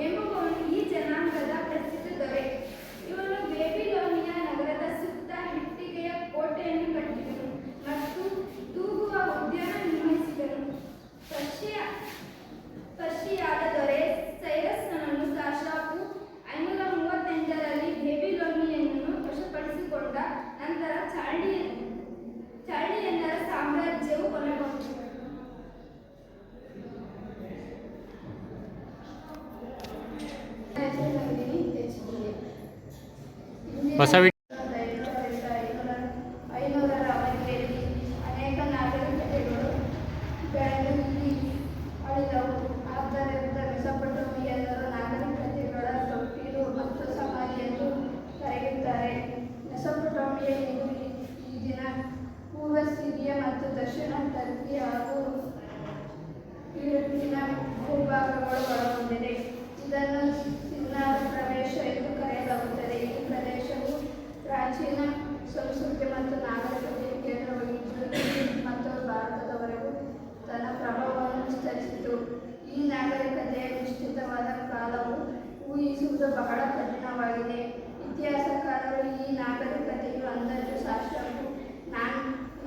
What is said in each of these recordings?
ಎಂಬುವವನು ಈ ಜನಾಂಗದ ಪ್ರಸಿದ್ಧ ದೊರೆ. ಇವನು ಬೇಬಿಲೋನಿಯ ನಗರದ ಸುತ್ತ ಇಟ್ಟಿಗೆಯ ಕೋಟೆಯನ್ನು ಕಟ್ಟಿದನು ಮತ್ತು ತೂಗುವ ಉದ್ಯಾನ ನಿರ್ಮಿಸಿದನು. ಪರ್ಷಿಯಾದ ದೊರೆ ಸೈರಸನನ್ನು ಸಾಶಾಪು 538ರಲ್ಲಿ ಬೇಬಿಲೋನಿಯನ್ನು ವಶಪಡಿಸಿಕೊಂಡ ನಂತರ ಚಾಲ್ಡಿಯನ್ನರ ಸಾಮ್ರಾಜ್ಯವು ಕೊನೆಗೊಂಡಿತು. ಐನೂರರ ಅವಧಿಯಲ್ಲಿ ಅನೇಕ ನಾಗರಿಕತೆಗಳು ಬೆಳೆದು ಅಳಿದವು. ಆದ್ದರಿಂದ ಮೆಸೊಪೊಟೇಮಿಯನ್ನರು ನಾಗರಿಕತೆಗಳ ತೊಟ್ಟಿಲು ಮತ್ತು ಸಮಾಧಿ ಎಂದು ಕರೆಯುತ್ತಾರೆ. ಮೆಸೊಪೊಟೇಮಿಯಾ ಈಗಿನ ಪೂರ್ವ ಸಿರಿಯಾ ಮತ್ತು ದಕ್ಷಿಣ ಟರ್ಕಿ ಹಾಗೂ ಯುರೋಪಿನ ಭೂಭಾಗಗಳು ಒಳಗೊಂಡಿದೆ. ಇದನ್ನು ಸಿನ್ನಾರ ಪ್ರದೇಶ ಎಂದು ಕರೆಯಲಾಗುತ್ತದೆ. ಈ ಪ್ರದೇಶವು ಪ್ರಾಚೀನ ಸಂಸ್ಕೃತಿ ಮತ್ತು ನಾಗರಿಕತೆಯ ಕೇಂದ್ರವಾಗಿದ್ದು ಈಜಿಪ್ಟ್ ಮತ್ತು ಭಾರತದವರೆಗೂ ತನ್ನ ಪ್ರಭಾವವನ್ನು ವಿಸ್ತರಿಸಿತು. ಈ ನಾಗರಿಕತೆಯ ನಿಶ್ಚಿತವಾದ ಕಾಲವು ಊಹಿಸುವುದು ಬಹಳ ಕಠಿಣವಾಗಿದೆ. ಇತಿಹಾಸಕಾರರು ಈ ನಾಗರಿಕತೆಯು ಅಂದಾಜು ಸಾಶಾಪು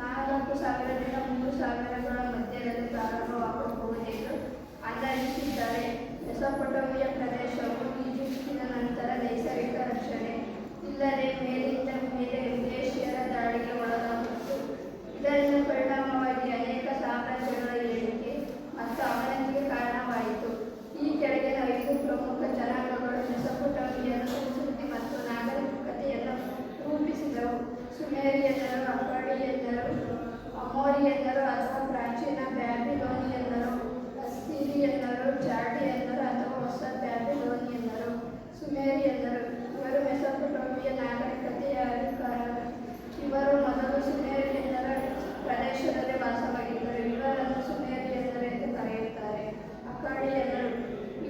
4000ರಿಂದ 3000ಗಳ ಮಧ್ಯದಲ್ಲಿ ಪ್ರಾರಂಭವಾಗಬಹುದೆಂದು ಅಂದಾಜಿಸಿದ್ದಾರೆ. ಮೆಸೊಪೊಟೇಮಿಯಾ ಪ್ರದೇಶವು ಈಜಿಪ್ಟಿನ ನಂತರ ನೈಸರ್ಗಿಕ ರಕ್ಷಣೆ ಇಲ್ಲದೆ ಮೇಲಿಂದ ಮೇಲೆ ವಿದೇಶಿಯರ ದಾಳಿಗೆ ಒಳಗಾಗಿತ್ತು. ಇದರಿಂದ ಪರಿಣಾಮವಾಗಿ ಅನೇಕ ಸಾಮ್ರಾಜ್ಯಗಳ ಏಳಿಗೆ ಮತ್ತು ಅವನತಿಗೆ ಕಾರಣವಾಯಿತು. ಈ ಕೆಳಗಿನ 5 ಪ್ರಮುಖ ಜನಾಂಗಗಳು ಮೆಸೊಪೊಟೇಮಿಯಾದ ಸಂಸ್ಕೃತಿ ಮತ್ತು ನಾಗರಿಕತೆಯನ್ನು ರೂಪಿಸಿದವು. ಸುಮೇರಿಯನ್ನರು, ಅಕ್ಕಾಡಿಯನ್ನರು, ಅಮೋರಿಯನ್ನರು ಅಥವಾ ಪ್ರಾಚೀನ ಬ್ಯಾಬಿಲೋನಿಯನ್ನರು, ಅಸ್ಸಿರಿಯನ್ನರು, ಚಾಲ್ಡಿಯನ್ನರು ಅಥವಾ ಹೊಸ ಬ್ಯಾಬಿಲೋನಿಯನ್ನರು. ಸುಮೇರಿಯನ್ನರು ಇವರು ಮೆಸೊಪೊಟೇಮಿಯಾ ನಾಗರಿಕತೆಯ ಅಧಿಕಾರರು. ಇವರು ಮೊದಲು ಸುಮೇರಿಯನ್ನರ ಪ್ರದೇಶದಲ್ಲಿ ವಾಸವಾಗಿದ್ದರು. ಇವರನ್ನು ಸುಮೇರಿಯನ್ನರು ಎಂದು ಕರೆಯುತ್ತಾರೆ. ಅಕ್ಕಾಡಿಯನ್ನರು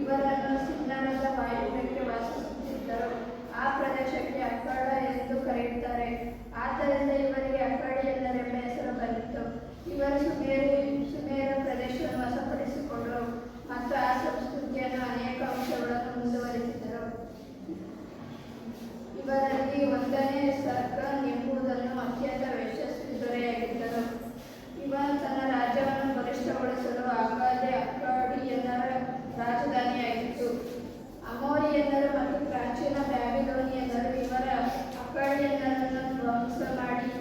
ಇವರನ್ನು ಸಿನ್ನಾರದ ವಾಯುವ್ಯಕ್ಕೆ ವಾಸಿಸುತ್ತಿದ್ದರು. ಆ ಪ್ರದೇಶಕ್ಕೆ ಅಕ್ಕಾಡ ಎಂದು ಕರೆಯುತ್ತಾರೆ. ಆದ್ದರಿಂದ ಇವರಿಗೆ ಅಕ್ಕಾಡಿಯನ್ನರೆಂಬ ಹೆಸರು ಬಂದಿತು. ಇವರು ಸುಮೇರ ಪ್ರದೇಶವನ್ನು ವಶಪಡಿಸಿಕೊಂಡರು ಮತ್ತು ಆ ಸಂಸ್ಕೃತಿಯನ್ನು ಅನೇಕ ಅಂಶಗಳನ್ನು ಮುಂದುವರಿಸಿದರು. ಇವರಲ್ಲಿ ಒಂದನೇ ಸರ್ಗನ್ ಎಂಬುದನ್ನು ಅತ್ಯಂತ ಯಶಸ್ವಿ ದೊರೆಯಾಗಿದ್ದರು. ಇವನು ತನ್ನ ರಾಜ್ಯವನ್ನು ಬಲಿಷ್ಠಗೊಳಿಸಲು ಆಗಾಗ್ಗೆ ಅಕ್ಕಾಡಿಯನ್ನರ ರಾಜಧಾನಿಯಾಗಿತ್ತು. ಅಮೋರಿಯನ್ನರು ಮತ್ತು ಪ್ರಾಚೀನ ಬ್ಯಾಬಿಲೋನಿಯನ್ನರು ಇವರ ಅಕ್ಕಾಡಿಯನ್ನರನ್ನು ಧ್ವಂಸ ಮಾಡಿ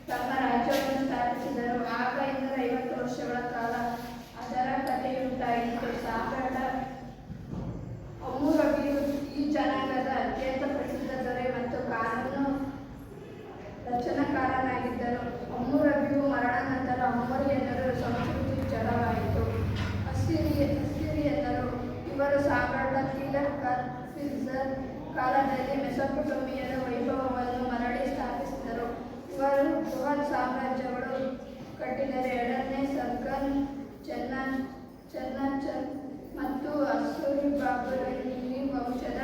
ತಮ್ಮ ರಾಜ್ಯವನ್ನು ಸ್ಥಾಪಿಸಿದರು. ಆಗ 250 ವರ್ಷಗಳ ಕಾಲ ಅದರ ಕಥೆಯುಂಟಾಗಿತ್ತು. ಸಾಮ್ರಾಟ ಹಮ್ಮುರಬಿಯು ಈ ಜನಾಂಗದ ಅತ್ಯಂತ ಪ್ರಸಿದ್ಧ ದೊರೆ ಮತ್ತು ಕಾನೂನು ರಚನಾಕಾರನಾಗಿದ್ದರು. ಹಮ್ಮುರಬಿಯು ಮರಣ ನಂತರ ಅಮೋರಿಯನ್ನರ ಸಂಸ್ಕೃತಿ ಜಡವಾಯಿತು. ಅಸ್ಸಿರಿಯನ್ನರು ಇವರು ಸಾಮ್ರಾಟ ತಿಗ್ಲತ್-ಪಿಲೆಸರ್ ಕಾಲದಲ್ಲಿ ಮೆಸೊಪೊಟೇಮಿಯಾದ ವೈಭವವನ್ನು ಮರಳಿ ಸ್ಥಾಪಿಸಿದರು. ಇವರು ಬೃಹತ್ ಸಾಮ್ರಾಜ್ಯಗಳು ಕಟ್ಟಿದರೆ. ಎರಡನೇ ಸರ್ಗನ್ ಚೆನ್ನಚನ್ ಮತ್ತು ಅಸ್ಸುರ್ಬಾಬೆಲಿನಿ ವಂಶದ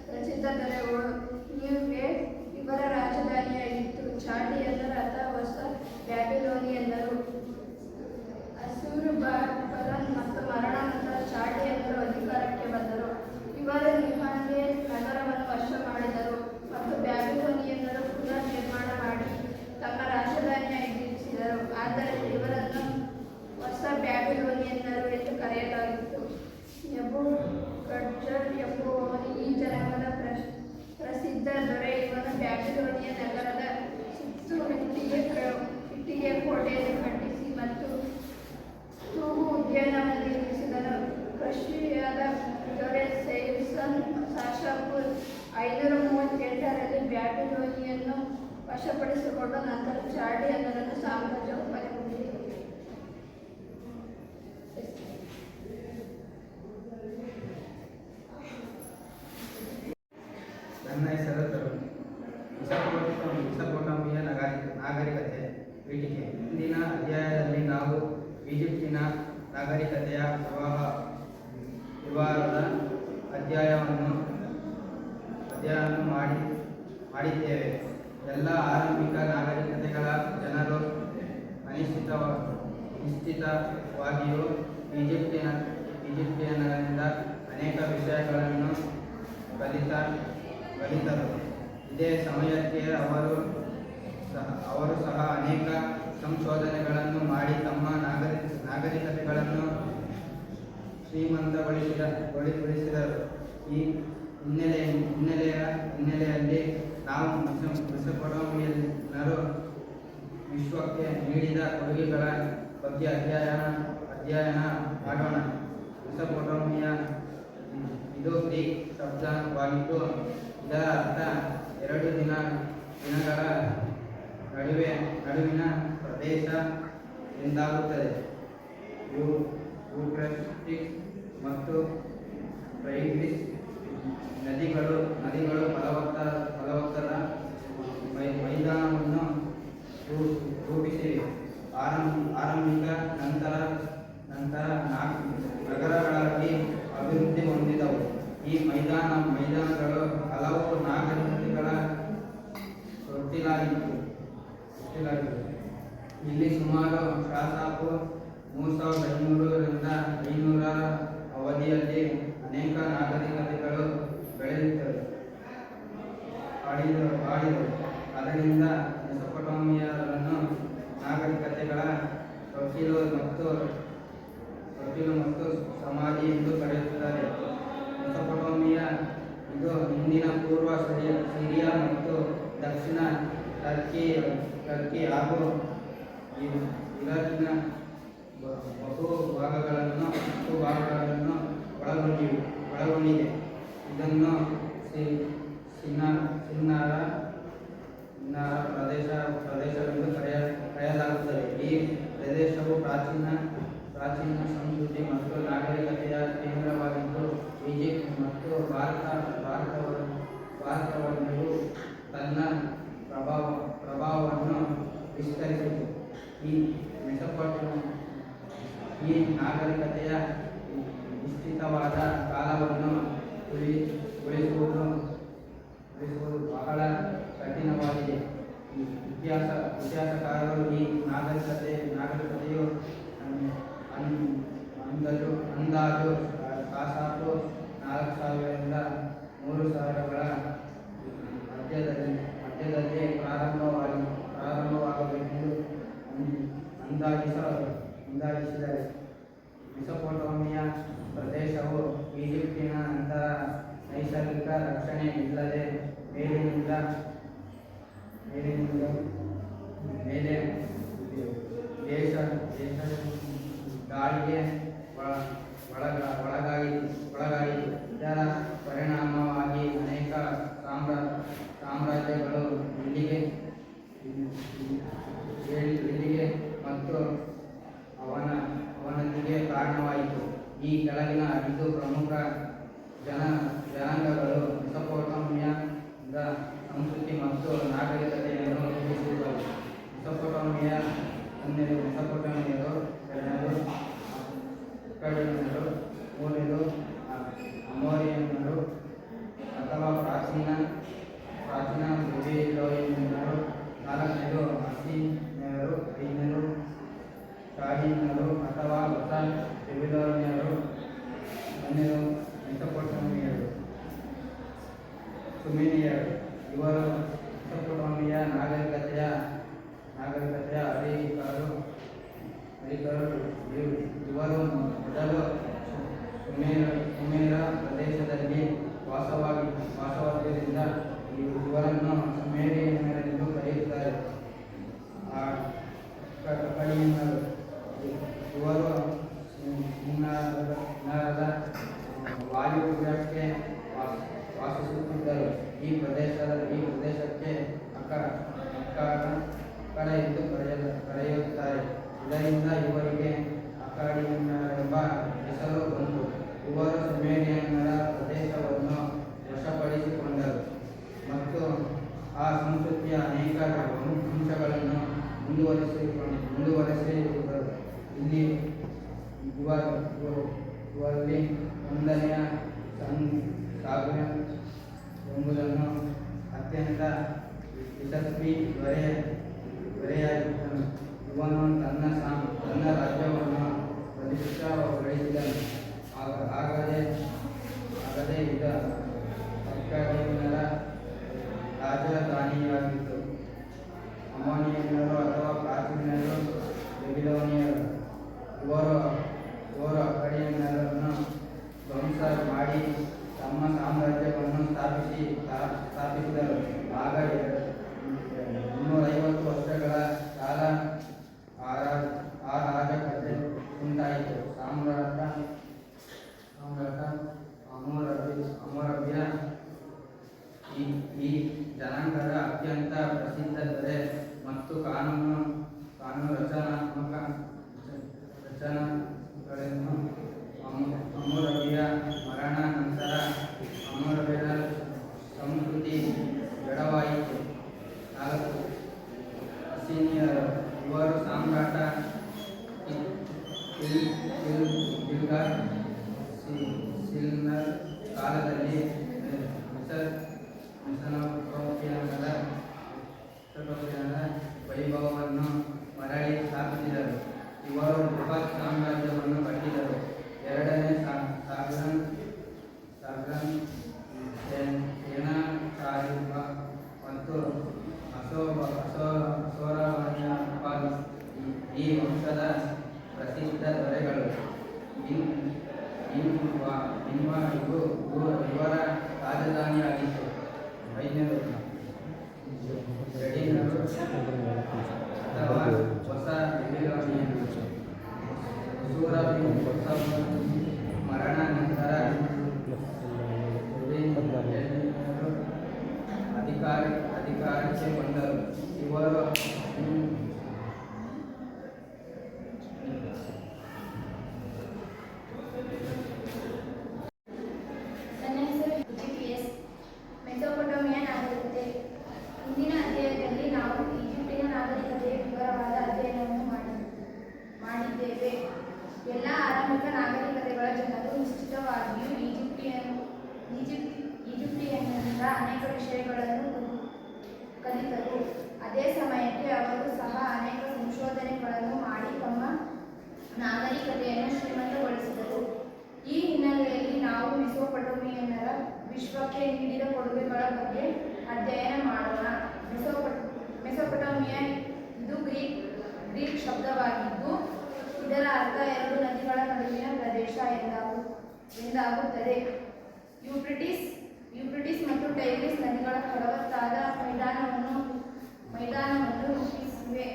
ಪ್ರಸಿದ್ಧ ದೊರೆಗಳು. ನ್ಯೂವೆ ಇವರ ರಾಜಧಾನಿಯಾಗಿತ್ತು. ಚಾಲ್ಡಿಯನ್ನರು ಅಥವಾ ಹೊಸ ಬ್ಯಾಬಿಲೋನಿಯನ್ನರು ಅಸ್ಸುರ್ಬಾಬೆಲನ್ ಮತ್ತು ಮರಣ ನಂತರ ಚಾಲ್ಡಿಯನ್ನರು ಅಧಿಕಾರಕ್ಕೆ ಬಂದರು. ಇವರು ನಿಮ್ಹಾನ್ಗೆ ನಗರವನ್ನು ವಶ ಮಾಡಿದರು ಮತ್ತು ಬ್ಯಾಬಿಲೋನಿಯನ್ನರು ಪುನರ್ ನಿರ್ಮಾಣ ಮಾಡಿ ತಮ್ಮ ರಾಜಧಾನಿಯಾಗಿರಿಸಿದರು. ಆದ್ದರಿಂದ ಇವರನ್ನು ಹೊಸ ಬ್ಯಾಬಿಲೋನಿಯನ್ನರು ಎಂದು ಕರೆಯಲಾಗಿತ್ತು. ನೆಬೂಕಡ್ನೆಚ್ಚರ್ ಎಂಬುವವನು ಈ ಜನಾಂಗದ ಪ್ರಸಿದ್ಧ ದೊರೆ. ಇವನು ಬ್ಯಾಬಿಲೋನಿಯಾ ನಗರದ ಸುತ್ತು ಇಟ್ಟಿಗೆಯ ಕೋಟೆಯನ್ನು ಕಟ್ಟಿಸಿ ಮತ್ತು ತೂಗು ಉದ್ಯಾನವನ್ನು ನಿರ್ಮಿಸಿದನು. ಪರ್ಷಿಯಾದ ದೊರೆ ಸೈರಸನ್ ಸಾಶಾಪು 538ರಲ್ಲಿ ಬ್ಯಾಬಿಲೋನಿಯನ್ನು ವಶಪಡಿಸಿಕೊಂಡು ನಂತರ ಚಾಲ್ಡಿಯನ್ನರನ್ನು ಸಾಮ್ರಾಜ್ಯವು ಕೊನೆಗೊಂಡಿತು. ನನ್ನ ಹೆಸರು ತರುಣ್. ಮೆಸೊಪೊಟೇಮಿಯಾ ನಾಗರಿಕತೆ ಪೀಠಿಕೆ. ಇಂದಿನ ಅಧ್ಯಾಯದಲ್ಲಿ ನಾವು ಈಜಿಪ್ಟಿನ ನಾಗರಿಕತೆಯ ವಿವರದ ಅಧ್ಯಯನ ಮಾಡಿದ್ದೇವೆ. ಎಲ್ಲ ಆರಂಭಿಕ ನಾಗರಿಕತೆಗಳ ಜನರು ನಿಶ್ಚಿತವಾಗಿಯೂ ಈಜಿಪ್ಟಿಯನ್ನರಿಂದ ಅನೇಕ ವಿಷಯಗಳನ್ನು ಕಲಿತರು. ಇದೇ ಸಮಯಕ್ಕೆ ಅವರು ಸಹ ಅನೇಕ ಸಂಶೋಧನೆಗಳನ್ನು ಮಾಡಿ ತಮ್ಮ ನಾಗರಿಕತೆಗಳನ್ನು ಶ್ರೀಮಂತಗೊಳಿಸಿದರು. ಈ ಹಿನ್ನೆಲೆಯಲ್ಲಿ ನಾವು ಮೆಸೊಪೊಟೇಮಿಯನ್ನರು ವಿಶ್ವಕ್ಕೆ ನೀಡಿದ ಕೊಡುಗೆಗಳ ಬಗ್ಗೆ ಅಧ್ಯಯನ ಮಾಡೋಣ. ಮೆಸೊಪೊಟೇಮಿಯಾ ಇದು ಗ್ರೀಕ್ ಶಬ್ದವಾಗಿದ್ದು ಇದರ ಅರ್ಥ ಎರಡು ದಿನಗಳ ನಡುವಿನ ಪ್ರದೇಶ ಎಂದಾಗುತ್ತದೆ. ಯೂಫ್ರೇಟಿಸ್ ಮತ್ತು ಟೈಗ್ರಿಸ್ ನದಿಗಳು ಫಲವತ್ತಾದ ಮೈದಾನವನ್ನು ರೂಪಿಸಿವೆ. ಆರಂಭಿಕ ನಂತರ ನಗರಗಳಾಗಿ ಅಭಿವೃದ್ಧಿ ಹೊಂದಿದವು. ಈ ಮೈದಾನಗಳು ಹಲವು ನಾಗರಿಕತೆಗಳ ತೊಟ್ಟಿಲಾಗಿತ್ತು. ಇಲ್ಲಿ ಸುಮಾರು ಶಾಸಪು 3500 ರಿಂದ 500 ಅವಧಿಯಲ್ಲಿ ಅನೇಕ ನಾಗರಿಕತೆಗಳು ಬೆಳೆಯುತ್ತವೆ ಆಡಿದವು. ಅದರಿಂದ ಮೆಸೊಪೊಟೇಮಿಯಾವನ್ನು ನಾಗರಿಕತೆಗಳ ತೊಟ್ಟಿಲು ಮತ್ತು ಸಮಾಧಿ ಎಂದು ಕರೆಯುತ್ತಾರೆ. ಮೆಸೊಪೊಟೇಮಿಯಾ ಇದು ಇಂದಿನ ಪೂರ್ವ ಸಿರಿಯಾ ಮತ್ತು ದಕ್ಷಿಣ ಟರ್ಕಿ ಹಾಗೂ ಇರಾಕಿನ ಬಹು ಭಾಗಗಳನ್ನು ಒಳಗೊಂಡಿದೆ. ಇದನ್ನು ಸಿನ್ನಾರ ಪ್ರದೇಶವೆಂದು ಕರೆಯಲಾಗುತ್ತದೆ. ಈ ಪ್ರದೇಶವು ಪ್ರಾಚೀನ ಸಂಸ್ಕೃತಿ ಮತ್ತು ನಾಗರಿಕತೆಯ ಕೇಂದ್ರವಾಗಿದ್ದು ಈಜಿಪ್ಟ್ ಮತ್ತು ಭಾರತವನ್ನು ತನ್ನ ಪ್ರಭಾವವನ್ನು ವಿಸ್ತರಿಸಿತು. ಈ ನಾಗರಿಕತೆಯ ವಿಸ್ತೃತವಾದ ಕಾಲವನ್ನು ಉಳಿಸುವುದು ಬಹಳ ಕಠಿಣವಾಗಿದೆ. ಇತಿಹಾಸಕಾರರು ಈ ನಾಗರಿಕತೆಯು ಅಂದಾಜು ಶಾಸಪು 4000 ರಿಂದ 3000ಗಳ ಮಧ್ಯದಲ್ಲಿ ಪ್ರಾರಂಭವಾಗಬೇಕೆಂದು ಅಂದಾಜಿಸಿದ್ದಾರೆ. ಮೆಸೊಪೊಟೇಮಿಯಾ ಪ್ರದೇಶವು ಈಜಿಪ್ಟಿನ ನಂತರ ನೈಸರ್ಗಿಕ ರಕ್ಷಣೆ ಇಲ್ಲದೆ ಮೇಲಿನಿಂದ ಮೇಲೆ ದೇಶ ಗಾಳಿಗೆ ಒಳಗಾಯಿತು. ಇದರ ಪರಿಣಾಮವಾಗಿ ಅನೇಕ ಸಾಮ್ರಾಜ್ಯಗಳು ಇಲ್ಲಿಗೆ ಮತ್ತು ಅವನತಿಗೆ ಕಾರಣವಾಯಿತು. ಈ ಕೆಳಗಿನ 5 ಪ್ರಮುಖ ಜನಾಂಗಗಳು ಮೆಸೊಪೊಟೇಮಿಯಾದ ಸಂಸ್ಕೃತಿ ಮತ್ತು ನಾಗರಿಕತೆಯನ್ನು ರೂಪಿಸಿದವು. ಮೆಸೊಪೊಟೇಮಿಯರು, ಎರಡನೇದು ಅಕ್ಕಾಡಿಯನ್ನರು, ಮೂರನೇದು ಅಮೋರಿಯನ್ನರು ಅಥವಾ ಪ್ರಾಚೀನ ಬೆಬಿಲೋನಿಯನ್ನರು, ನಾಲ್ಕನೇದು ಅಸ್ಸೀರಿಯನ್ನರು, ಐದನೇದು ಚಾಡಿಯನ್ನರು ಅಥವಾ ಹೊಸ ಬೆಬಿಲೋನಿಯನ್ನರು, ಒಂದನೇದು ಮೆಸೊಪೊಟೇಮಿಯರು, ಸುಮೇರಿಯರು. ಇವರು ಮೆಸೊಪೊಟೇಮಿಯಾ ನಾಗರಿಕತೆಯ ಹರಿಕರು. ಇವರು ಮೊದಲು ಸುಮೇರ ಪ್ರದೇಶದಲ್ಲಿ ವಾಸವಾಗಿದ್ದರಿಂದ ಇವರನ್ನು ಸುಮೇರಿಯನ್ನರೆಂದು ಕರೆಯುತ್ತಾರೆ. ಅಕ್ಕಾಡಿಯನ್ನರು ಇವರು ಸಿನ್ನಾರದ ವಾಯುವ್ಯಕ್ಕೆ ವಾಸಿಸುತ್ತಿದ್ದರು. ಈ ಪ್ರದೇಶಕ್ಕೆ ಅಕ್ಕಾಡ ಎಂದು ಕರೆಯುತ್ತಾರೆ. ಇದರಿಂದ ಇವರಿಗೆ ಅಕ್ಕಾಡಿಯನ್ನರೆಂಬ ಹೆಸರು ಬಂತು. ಇವರು ಸುಮೇರಿಯನ್ನರ ಪ್ರದೇಶವನ್ನು ವಶಪಡಿಸಿಕೊಂಡರು ಮತ್ತು ಆ ಸಂಸ್ಕೃತಿಯ ಅನೇಕ ಅಂಶಗಳನ್ನು ಮುಂದುವರೆಸಿದರು. ಇವರಲ್ಲಿ ಒಂದನೆಯ ಸಾಗುವೆ ಎಂಬುದನ್ನು ಅತ್ಯಂತ ಯಶಸ್ವಿ ದೊರೆಯಾಗಿದ್ದನು. ಇವನು ತನ್ನ ರಾಜ್ಯವನ್ನು ಬಲಿಷ್ಠಗೊಳಿಸಿದನು. ಆಗದೆ ಇದ್ದ ಅಕ್ಕಾಡಿಯನ್ನರ ಅತ್ಯಂತ ಪ್ರಸಿದ್ಧ ದೊರೆ ಮತ್ತು ಕಾನೂನು ರಚನಾಗಳನ್ನು ಹಮ್ಮುರಬಿಯ ಮರಣ ನಂತರ ಹಮ್ಮುರಬಿಯ ಸಂಸ್ಕೃತಿ ಜಡವಾಯಿತು. 4. ಅಸ್ಸಿರಿಯರು ಇವರು ಸಾಮ್ರಾಟ ಗಿಲ್ಗಾದ್ ಸಿಲ್ನರ್ ಕಾಲದಲ್ಲಿ ಮೆಸೊಪೊಟೇಮಿಯಾದ ವೈಭವವನ್ನು ಮರಳಿ ಸ್ಥಾಪಿಸಿದರು. ಇವರು ಬೃಹತ್ ಸಾಮ್ರಾಜ್ಯವನ್ನು ಕಟ್ಟಿದರು. 2ನೇ ಸಾಗರನ್ ಸೇನಾಚಾರ್ಯ ಮತ್ತು ಅಶೋರವರ್ಮ ಈ ವಂಶದ ಪ್ರಸಿದ್ಧ ದೊರೆಗಳು. ಇವರ ರಾಜಧಾನಿಯಾಗಿತ್ತು. 5ನೇದು ಜಡೀನರು ಅಥವಾ ಹೊಸ ಬೆಬಿಲೋನಿಯನ್. ಮರಣ ನಂತರ ಜಡೀನರು ಅಧಿಕಾರಕ್ಕೆ ಬಂದರು. ಇವರು ನನ್ನ ಹೆಸರು GPS. ಮೆಸೊಪೊಟೇಮಿಯಾ ನಾಗರಿಕತೆ. ಇಂದಿನ ಅಧ್ಯಾಯದಲ್ಲಿ ನಾವು ಈಜಿಪ್ಟಿನ ನಾಗರಿಕತೆಯ ವಿವರವಾದ ಅಧ್ಯಯನವನ್ನು ಮಾಡಿದ್ದೇವೆ. ಎಲ್ಲ ಆರಂಭಿಕ ನಾಗರಿಕತೆಗಳ ಜನರು ನಿಶ್ಚಿತವಾಗಿಯೂ ಈಜಿಪ್ಟಿಯನ್ನಿಂದ ಅನೇಕ ವಿಷಯಗಳನ್ನು ಕಲಿತರು. ಅದೇ ಸಮಯಕ್ಕೆ ಅವರು ಸಹ ಅನೇಕ ಸಂಶೋಧನೆಗಳನ್ನು ಮಾಡಿ ತಮ್ಮ ನಾಗರಿಕತೆಯನ್ನು ಶ್ರೀಮಂತಗೊಳಿಸಿದರು. ಈ ಹಿನ್ನೆಲೆಯಲ್ಲಿ ನಾವು ಮೆಸೊಪೊಟೇಮಿಯನ್ನರ ವಿಶ್ವಕ್ಕೆ ನೀಡಿದ ಕೊಡುಗೆಗಳ ಬಗ್ಗೆ ಅಧ್ಯಯನ ಮಾಡೋಣ. ಮೆಸೊಪೊಟೇಮಿಯಾ ಇದು ಗ್ರೀಕ್ ಶಬ್ದವಾಗಿದ್ದು ಇದರ ಅರ್ಥ 2 ನದಿಗಳ ನಡುವಿನ ಪ್ರದೇಶ ಎಂದಾಗುತ್ತದೆ. ಯೂಫ್ರಟಿಸ್ ಮತ್ತು ಟೈಗ್ರಿಸ್ ನದಿಗಳ ಫಲವತ್ತಾದ ಮೈದಾನವನ್ನು ರೂಪಿಸಿವೆ.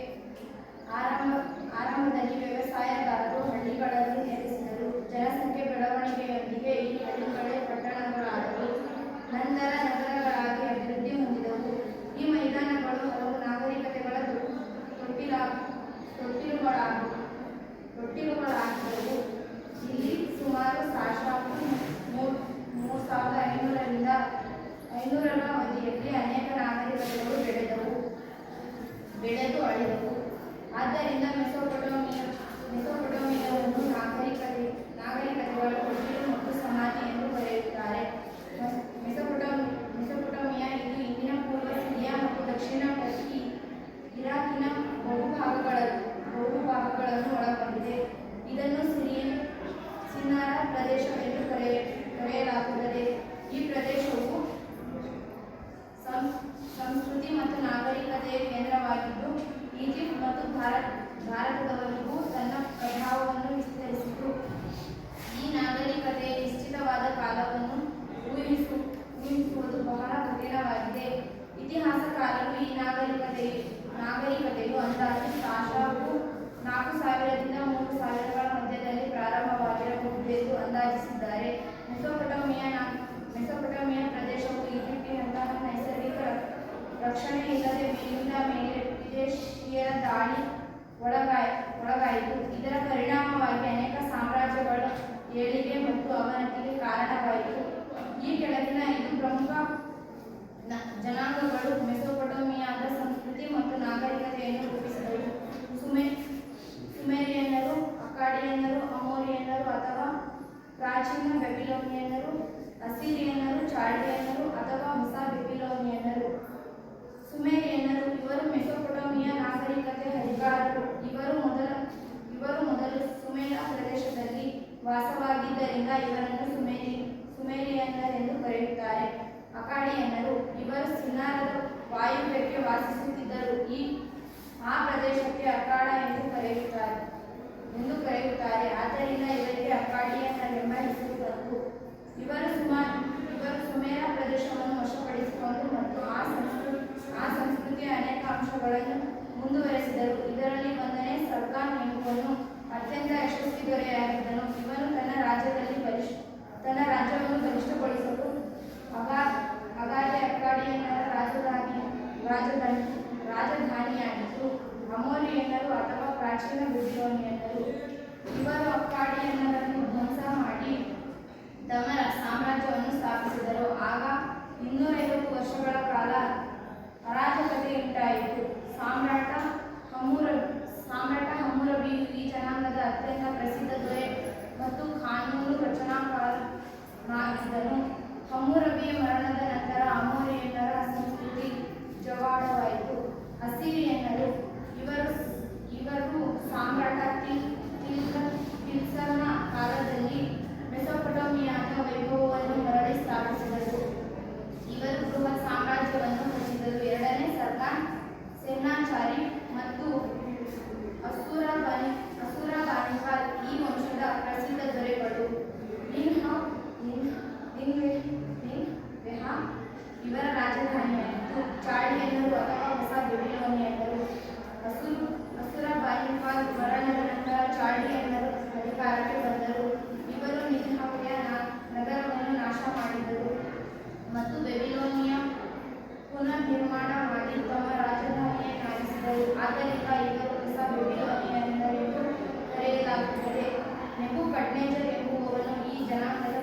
ಆರಂಭದಲ್ಲಿ ವ್ಯವಸಾಯಗಾರರು ಹಳ್ಳಿಗಳಲ್ಲಿ ನೆಲೆಸಿದರು. ಜನಸಂಖ್ಯೆ ಬೆಳವಣಿಗೆಯೊಂದಿಗೆ ಈ ಹಳ್ಳಿಗಳೇ ಪಟ್ಟಣಗಳಾದವು. ನಂತರ ನಗರಗಳಾಗಿ ಅಭಿವೃದ್ಧಿ ಹೊಂದಿದವು. ಈ ಮೈದಾನಗಳು ಹಲವು ನಾಗರಿಕತೆಗಳ ತೊಟ್ಟಿಲುಗಳಾಗಿದ್ದವು. ಇಲ್ಲಿ ಸುಮಾರು ಸಾಶಾಪು 3500ರಿಂದ 500ರ ಅವಧಿಯಲ್ಲಿ ಅನೇಕ ನಾಗರಿಕತೆಗಳು ಬೆಳೆದು ಅಳಿದವು. ಆದ್ದರಿಂದ ಮೆಸೊಪೊಟೇಮಿಯಾವನ್ನು ನಾಗರಿಕತೆಗಳ ತೊಟ್ಟಿಲು ಮತ್ತು ಸಮಾಧಿ ಎಂದು ಕರೆಯುತ್ತಾರೆ. ಮೆಸೊಪೊಟೇಮಿಯಾ ಇದು ಇಂದಿನ ಪೂರ್ವ ಸಿರಿಯಾ ಮತ್ತು ದಕ್ಷಿಣ ಟರ್ಕಿ, ಇರಾಕಿನ ಬಹುಭಾಗಗಳನ್ನು ಒಳಗೊಂಡಿದೆ. ಇದನ್ನು ಸಿನ್ನಾರ ಪ್ರದೇಶವೆಂದು ಕರೆಯಲಾಗುತ್ತದೆ. ಈ ಪ್ರದೇಶವು ಸಂಸ್ಕೃತಿ ಮತ್ತು ನಾಗರಿಕತೆಯ ಕೇಂದ್ರವಾಗಿದ್ದು ಈಜಿಪ್ಟ್ ಮತ್ತು ಭಾರತದವರೆಗೂ ತನ್ನ ಪ್ರಭಾವವನ್ನು ವಿಸ್ತರಿಸಿತು. ಈ ನಾಗರಿಕತೆಯ ನಿಶ್ಚಿತವಾದ ಕಾಲವನ್ನು ಊಹಿಸುವುದು ಬಹಳ ಕಠಿಣವಾಗಿದೆ. ಇತಿಹಾಸಕಾರರು ಈ ನಾಗರಿಕತೆಯು ಅಂದಾಜು ಸಾಶಾಪು 4000ರಿಂದ 3000ಗಳ ಮಧ್ಯದಲ್ಲಿ ಪ್ರಾರಂಭವಾಗಿರಬಹುದೆಂದು ಅಂದಾಜಿಸಿದ್ದಾರೆ. ಮೆಸೊಪೊಟೇಮಿಯಾ ಪ್ರದೇಶವು ಈಜಿಪ್ಟಿನಂತಹ ನೈಸರ್ಗಿಕ ರಕ್ಷಣೆ ಇಲ್ಲದೆ ಮೇಲಿಂದ ಮೇಲೆ ವಿದೇಶಿಯರ ದಾಳಿ ಒಳಗಾಯಿತು. ಇದರ ಪರಿಣಾಮವಾಗಿ ಅನೇಕ ಸಾಮ್ರಾಜ್ಯಗಳ ಏಳಿಗೆ ಮತ್ತು ಅವನತಿಗೆ ಕಾರಣವಾಯಿತು. ಈ ಕೆಳಗಿನ 5 ಪ್ರಮುಖ ಜನಾಂಗಗಳು ಮೆಸೊಪೊಟೇಮಿಯಾದ ಸಂಸ್ಕೃತಿ ಮತ್ತು ನಾಗರಿಕತೆಯನ್ನು ರೂಪಿಸಿದವು. ಸುಮೇರಿಯನ್ನರು, ಅಕ್ಕಾಡಿಯನ್ನರು, ಅಮೋರಿಯನ್ನರು ಅಥವಾ ಪ್ರಾಚೀನ ಬೆಬಿಲೋನಿಯನ್ನರು, ಅಸ್ಸಿರಿಯನ್ನರು, ಚಾಲ್ಡಿಯನ್ನರು ಅಥವಾ ಹೊಸ ಬೆಬಿಲೋನಿಯನ್ನರು. ಸುಮೇರಿಯನ್ನರು ಇವರು ಮೆಸೊಪೊಟೇಮಿಯಾ ನಾಗರಿಕತೆಯ ಹರಿಕಾರರು. ಇವರು ಮೊದಲು ಸುಮೇರ ಪ್ರದೇಶದಲ್ಲಿ ವಾಸವಾಗಿದ್ದರಿಂದ ಇವರನ್ನು ಸುಮೇರಿಯನ್ನರೆಂದು ಕರೆಯುತ್ತಾರೆ. ಅಕ್ಕಾಡಿಯನ್ನರು ಇವರು ಸಿನ್ನಾರದ ವಾಯುವ್ಯಕ್ಕೆ ವಾಸಿಸುತ್ತಿದ್ದರು. ಆ ಪ್ರದೇಶಕ್ಕೆ ಅಕ್ಕಾಡ ಎಂದು ಕರೆಯುತ್ತಾರೆ. ಆದ್ದರಿಂದ ಇವರಿಗೆ ಅಕ್ಕಾಡಿಯನ್ನರೆಂಬ ಹೆಸರು ಬಂತು. ಇವರು ಸುಮೇರ ಪ್ರದೇಶವನ್ನು ವಶಪಡಿಸಿಕೊಂಡು ಮತ್ತು ಆ ಸಂಸ್ಕೃತಿಯ ಅನೇಕ ಅಂಶಗಳನ್ನು ಮುಂದುವರೆಸಿದರು. ಇದರಲ್ಲಿ 1ನೇ ಸರ್ಗಾನ್ ಎಂಬುವನು ಅತ್ಯಂತ ಯಶಸ್ವಿ ದೊರೆಯಾಗಿದ್ದನು. ಇವನು ತನ್ನ ರಾಜ್ಯವನ್ನು ಬಲಿಷ್ಠಗೊಳಿಸಲು ಅಗಾಧೆ ಅಕ್ಕಾಡಿಯನ್ನರ ರಾಜಧಾನಿಯಾಗಿತ್ತು. ಅಮೋರಿಯನ್ನರು ಅಥವಾ ಪ್ರಾಚೀನ ಬೆಬಿಲೋನಿಯನ್ನರು ಇವರು ಅಕ್ಕಾಡಿಯನ್ನರನ್ನು ಧ್ವಂಸ ಮಾಡಿ ತಮ್ಮ ಸಾಮ್ರಾಜ್ಯವನ್ನು ಸ್ಥಾಪಿಸಿದರು. ಆಗ 250 ವರ್ಷಗಳ ಕಾಲ ಅರಾಜಕತೆ ಉಂಟಾಯಿತು. ಸಾಮ್ರಾಟ ಹಮ್ಮುರಬಿಯು ಈ ಜನಾಂಗದ ಅತ್ಯಂತ ಪ್ರಸಿದ್ಧ ದೊರೆ ಮತ್ತು ಕಾನೂನು ರಚನಾಕಾರನಾಗಿದ್ದನು. ಹಮ್ಮುರಬಿಯ ಮರಣದ ನಂತರ ಅಮೋರಿಯನ್ನರ ಸಂಸ್ಕೃತಿ ಜವಾಡವಾಯಿತು. ಅಸಿರಿಯನ್ನರು ಇವರು ಸಾಮ್ರಾಟ ಟಿಲ್ಸರ್ನ ಕಾಲದಲ್ಲಿ ಮೆಸೊಪೊಟೇಮಿಯಾದ ವೈಭವವನ್ನು ಮರಳಿ ಸ್ಥಾಪಿಸಿದರು. ಇವರು ಬೃಹತ್ ಸಾಮ್ರಾಜ್ಯವನ್ನು ರಚಿಸಿದರು. ಎರಡನೇ ಸೆನ್ನಾಚಾರಿ ಮತ್ತು ಅಸುರಬಾನಿಪಾಲ್ ಈ ವಂಶದ ಪ್ರಸಿದ್ಧ ದೊರೆಗಳು. ನಿನ್ವೆಹಾ ಇವರ ರಾಜಧಾನಿಯಾಗಿತ್ತು. ಚಾಳಿಯನ್ನರು ಅಥವಾ ಹೊಸ ಬೆಬಿಲೋನಿಯನ್ನರು. ಅಸುರಬಾನಿಪಾಲ್ ಮರಣದ ನಂತರ ಚಾಳಿಯನ್ನರು ಅಧಿಕಾರಕ್ಕೆ ಬಂದರು. ಇವರು ನಿನ್ವೆಯ ನಗರವನ್ನು ನಾಶ ಮಾಡಿದರು ಮತ್ತು ಬೆಬಿಲೋನಿಯ ಪುನರ್ನಿರ್ಮಾಣ ಮಾಡಿ ತಮ್ಮ ರಾಜಧಾನಿಯನ್ನಾಗಿಸಿದರು. ಆದ್ದರಿಂದ ಇವರು ಹೊಸ ಬೆಬಿಲೋನಿಯನ್ನರೆಂದು ಕರೆಯಲಾಗುತ್ತದೆ. ನೆಬೂಕಡ್ನೆಜರ್ ಎಂಬುವವನು ಈ ಜನಾಂಗದ